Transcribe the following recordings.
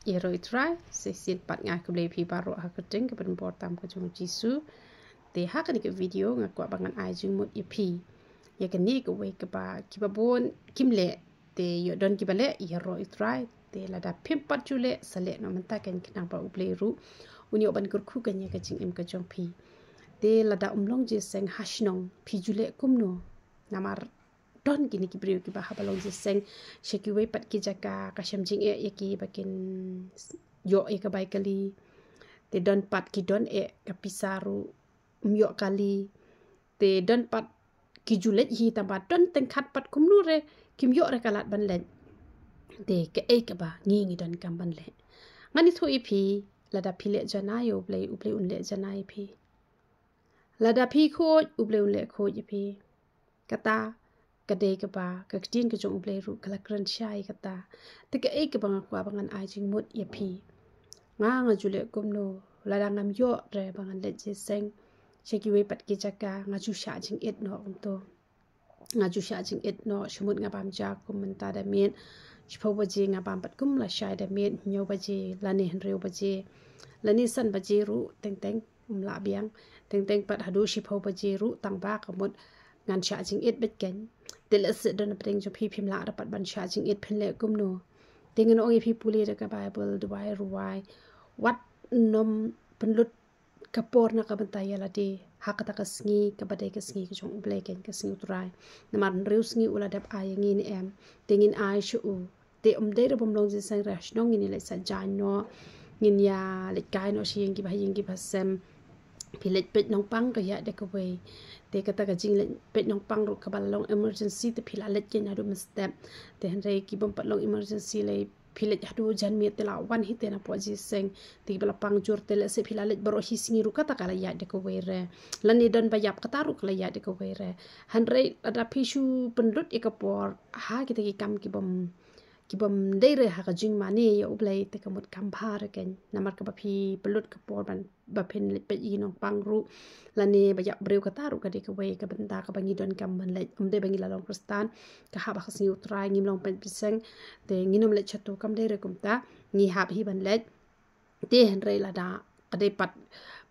Iro itrai sesil pat ngai ke beli pi baru ha keting ke penempor tam ke jung jisu te ha ke video ngakwa bangan ai jung mut ipi ya ke ni ke we ke ba ki ba bon kim le te yo don ki bale iro itrai te lada pim pat jule sale no menta ken kinang ba uble ru unyo ban kur khu ken ya ke jing im ke jong pi te lada umlong je seng hashnong pi jule kumno namar don gini ki brio ki baha balong je seng sheki we pat ki jaka ka sham jing e ki bakin yo e ka bai kali te don pat ki don e ka pisaru myo kali te don pat ki julet hi tamba don teng khat pat kumnu re kim yo re kalat ban len te ke e ka ba ngi ngi don kam ban le ngani thu ipi lada phile jana yo uble unle jana ipi lada phi kho uble unle kho ipi kata kadai ke ba ka tin ke jong uble ru kala kran shai kata te ke e ke bang kwa bangan ai jing mut ipi nga jule kumno lada ngam yo re bangan le je seng sheki we pat ki jaka nga ju sha jing et no to nga ju sha jing et no shumut nga bam ja kum menta da men shpho baje nga bam pat kum la shai da men nyo baje la ne hen reu baje la ni san baje ru teng teng la biang teng teng pat hadu shpho baje ru tang ba ka mut ngan sha jing et bet ken tel se don preng jo phi phim la ra pat ban sha jing et phen le kum no tengen ong phi puli da ka bible dubai ruai wat nom penlut kapor na kabanta yala di hakata ka sngi ka badai ka sngi ka jong bleken ka sngi utrai namar riu sngi ula dap ayangi ni em tengin ai shu te de ro bom long ji sang rash nong ni le sa jan no ngin ya le kai no shi ngi ba yin gi ba sem pilet pet nong pang ka ya de ka we te kata ka jing le pet nong pang ro ka balong emergency te phila let ke na do step te han re ki bom pat long emergency le philet hadu jan mi te la wan hi te na po ji seng ti bala pang jur te le se philalet baro hi singi ru kata kala ya de ko we re lani don ba yap kata ru kala ya de ko we re han re ada pishu penlut e ka por ha ki te ki kam ki bom dei re ha ka jing mani ya ublai te ka mut kam phar ken namar ka ba phi penlut ka por ban ba phen le pe i nong pang ru lani ba yap breu kata ru ka de ka we ka benda ka bangi don kam ban le de bangi la long kristan ka ha ba khasi utrai ngim long pen piseng te nginom le chatu kam de re kum ta ngi hab hi ban le te hen re la da kade pat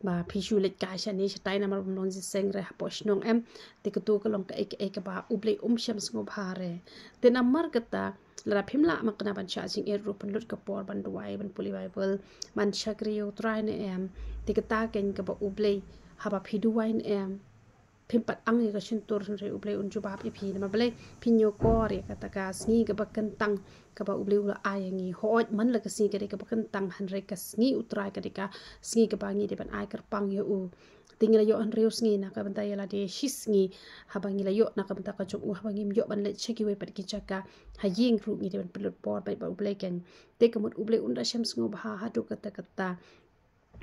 ba phishu le ka sha ni stai na mar long ji seng re posh nong em te ka tu ka long ka ek ba uble sham sngo bhare te na mar kata la phim la ma kana ban sha jing e ru pan lut ka por ban duai ban puli bible man shakri utrai ne em te ka ta ken ka ba uble ha ba phi duai ne em phim pat ang ka shin tur re uble un ju bab phi na ma ble phinyo ko re ka ta ka sngi ka ba kan tang ka ba uble ula ayangi hoj man la ka si ka de ka ba kan tang han re ka sngi utrai ka de ka sngi ka ba ngi de ban ai kar pang yo u tingla yo an reu sngi na ka ban ta yala de shis ngi ha ba ngi la yo na ka ban ta ka chu ha ba ngi yo ban le cheki we pat ki chaka ha ying ru ngi de ban plut por ba uble ken te ka mut uble un da sham sngo ba ha do ka ta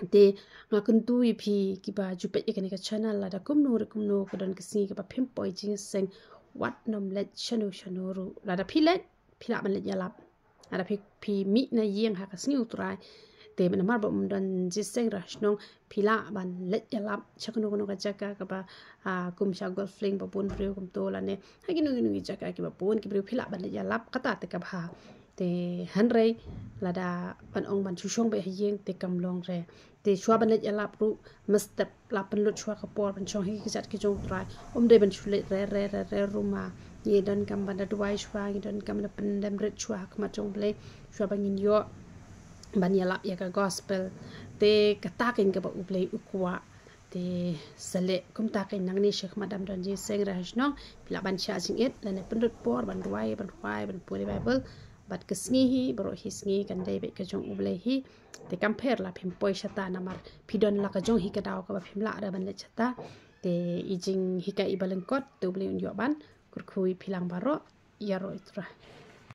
te nga kuntu i phi ki ba ju pe ekani ka channel la da kumno ka don kisi ka ba phim poi jing seng wat nom let chanu ru la da phi let phila ban let yalap ada phi mi na yeng ha ka sni utrai te ban mar ba don ji seng ra snong phila ban let yalap chakno no ka jaka ka ba kum sha golf fling ba bun breu kum to la ne ha gi no gi jaka ki ba bun ki breu phila ban let yalap kata te ka ba te han rei la da ban ong ban chu shong be yeng te kam long re te chua ban le yalap ru mastep la ban lu chua ka por ban chong hi ki jat ki jong trai de ban chule re ru ma ye don kam ban da duai chua ni don kam na pen dem re chua ka ma chong ble chua ban yin yo ban yalap ya ka gospel te ka ta ken ka ba uble ukwa te sale kum ta ken nang ni shek madam don ji seng ra hnong pila ban cha jing et la ne pen lut por ban duai ban puri bible bat ke sngi hi bro hi sngi kan dei be ka jong uble hi te compare la phim poi shata namar phidon la ka jong hi ka daw ka ba phim la ra ban le chata te ijing hi ka ibalen kot to ble un yo ban kur khui philang baro yaro itra